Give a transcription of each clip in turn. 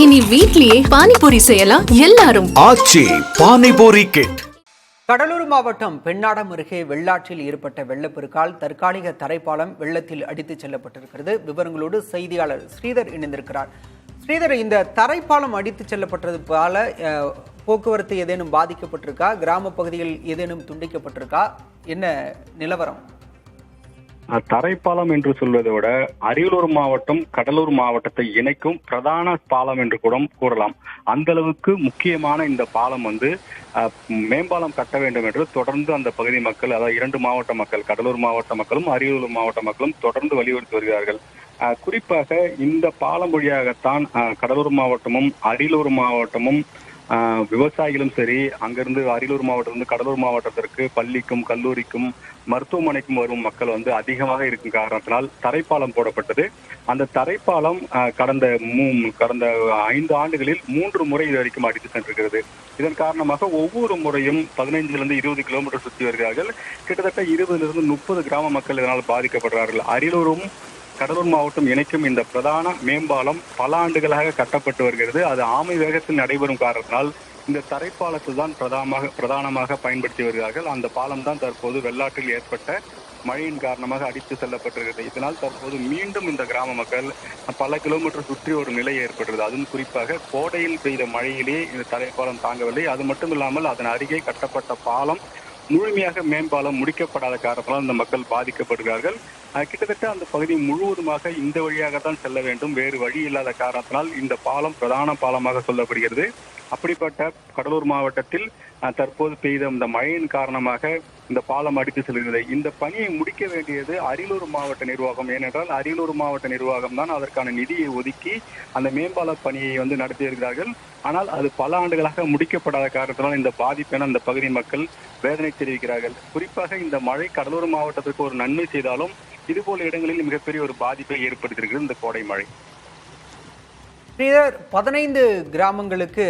இனி வீட்லயே பானிபூரி செய்யலாம் எல்லாரும். ஆச்சி பானிபூரி கிட். கடலூர் மாவட்டம் பெண்ணாடம் அருகே வெள்ளாற்றில் ஏற்பட்ட வெள்ளப்பெருக்கால் தற்காலிக தரைப்பாலம் வெள்ளத்தில் அடித்துச் செல்லப்பட்டிருக்கிறது. விவரங்களோடு செய்தியாளர் ஸ்ரீதர் இணைந்திருக்கிறார். ஸ்ரீதர், இந்த தரைப்பாலம் அடித்துச் செல்லப்பட்டதுனால போக்குவரத்து ஏதேனும் பாதிக்கப்பட்டிருக்கா? கிராம பகுதியில் ஏதேனும் துண்டிக்கப்பட்டிருக்கா? என்ன நிலவரம்? தரைப்பாலம் என்று சொல்வதை விட அரியலூர் மாவட்டம் கடலூர் மாவட்டத்தை இணைக்கும் பிரதான பாலம் என்று கூட கூறலாம். அந்த அளவுக்கு முக்கியமான இந்த பாலம் மேம்பாலம் கட்ட வேண்டும் என்று தொடர்ந்து அந்த பகுதி மக்கள், அதாவது இரண்டு மாவட்ட மக்கள், கடலூர் மாவட்ட மக்களும் அரியலூர் மாவட்ட மக்களும் தொடர்ந்து வலியுறுத்தி வருகிறார்கள். குறிப்பாக இந்த பாலம் வழியாகத்தான் கடலூர் மாவட்டமும் அரியலூர் மாவட்டமும் விவசாயிகளும் சரி, அங்கிருந்து அரியலூர் மாவட்டத்திலிருந்து கடலூர் மாவட்டத்திற்கு பள்ளிக்கும் கல்லூரிக்கும் மருத்துவமனைக்கும் வரும் மக்கள் அதிகமாக இருக்கும் காரணத்தினால் தரைப்பாலம் போடப்பட்டது. அந்த தரைப்பாலம் கடந்த 5 ஆண்டுகளில் 3 முறை இது வரைக்கும் அடித்து சென்றிருக்கிறது. இதன் காரணமாக ஒவ்வொரு முறையும் 15 20 கிலோமீட்டர் சுற்றி வருகிறார்கள். கிட்டத்தட்ட 20 30 கிராம மக்கள் இதனால் பாதிக்கப்படுகிறார்கள். அரியலூரும் கடலூர் மாவட்டம் இணைக்கும் இந்த பிரதான மேம்பாலம் பல ஆண்டுகளாக கட்டப்பட்டு வருகிறது. அது ஆமை வேகத்தில் நடைபெறும் காரணத்தினால் இந்த தரைப்பாலத்தை தான் பிரதானமாக பயன்படுத்தி வருகிறார்கள். அந்த பாலம் தான் தற்போது வெள்ளாற்றில் ஏற்பட்ட மழையின் காரணமாக அடித்து செல்லப்பட்டிருக்கிறது. இதனால் தற்போது மீண்டும் இந்த கிராம மக்கள் பல கிலோமீட்டர் சுற்றி ஒரு நிலை ஏற்பட்டது. அதுவும் குறிப்பாக கோடையில் பெய்த மழையிலே இந்த தரைப்பாலம் தாங்கவில்லை. அது மட்டும் இல்லாமல் அதன் அருகே கட்டப்பட்ட பாலம் முழுமையாக மேம்பாலம் முடிக்கப்படாத காரணத்தால் அந்த மக்கள் பாதிக்கப்படுகிறார்கள். கிட்டத்தட்ட அந்த பகுதி முழுவதுமாக இந்த வழியாகத்தான் செல்ல வேண்டும். வேறு வழி இல்லாத காரணத்தினால் இந்த பாலம் பிரதான பாலமாக சொல்லப்படுகிறது. அப்படிப்பட்ட கடலூர் மாவட்டத்தில் தற்போது பெய்த இந்த மழையின் காரணமாக இந்த பாலம் அடித்து செல்கிறது. இந்த பணியை முடிக்க வேண்டியது அரியலூர் மாவட்ட நிர்வாகம். ஏனென்றால் அரியலூர் மாவட்ட நிர்வாகம் தான் அதற்கான நிதியை ஒதுக்கி அந்த மேம்பால பணியை நடத்தி வருகிறார்கள். ஆனால் அது பல ஆண்டுகளாக முடிக்கப்படாத காரணத்தினால் இந்த பாதிப்பென அந்த பகுதி மக்கள் வேதனை தெரிவிக்கிறார்கள். குறிப்பாக இந்த மழை கடலூர் மாவட்டத்திற்கு ஒரு நன்மை செய்தாலும் இதுபோல இடங்களில் மிகப்பெரிய ஒரு பாதிப்பை ஏற்படுத்தியிருக்கிறது இந்த கோடை மழை. ஸ்ரீதர், 15 கிராமங்களுக்கு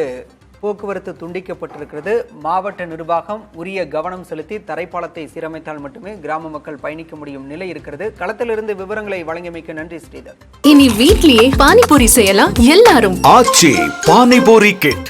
போக்குவரத்து துண்டிக்கப்பட்டிருக்கிறது. மாவட்ட நிர்வாகம் உரிய கவனம் செலுத்தி தரைப்பாலத்தை சீரமைத்தால் மட்டுமே கிராம மக்கள் பயணிக்க முடியும் நிலை இருக்கிறது. களத்திலிருந்து விவரங்களை வழங்கியமைக்க நன்றி ஸ்ரீதர். இனி வீட்லயே பானிபூரி செய்யலாம் எல்லாரும். ஆச்சி பானிபூரி கிட்.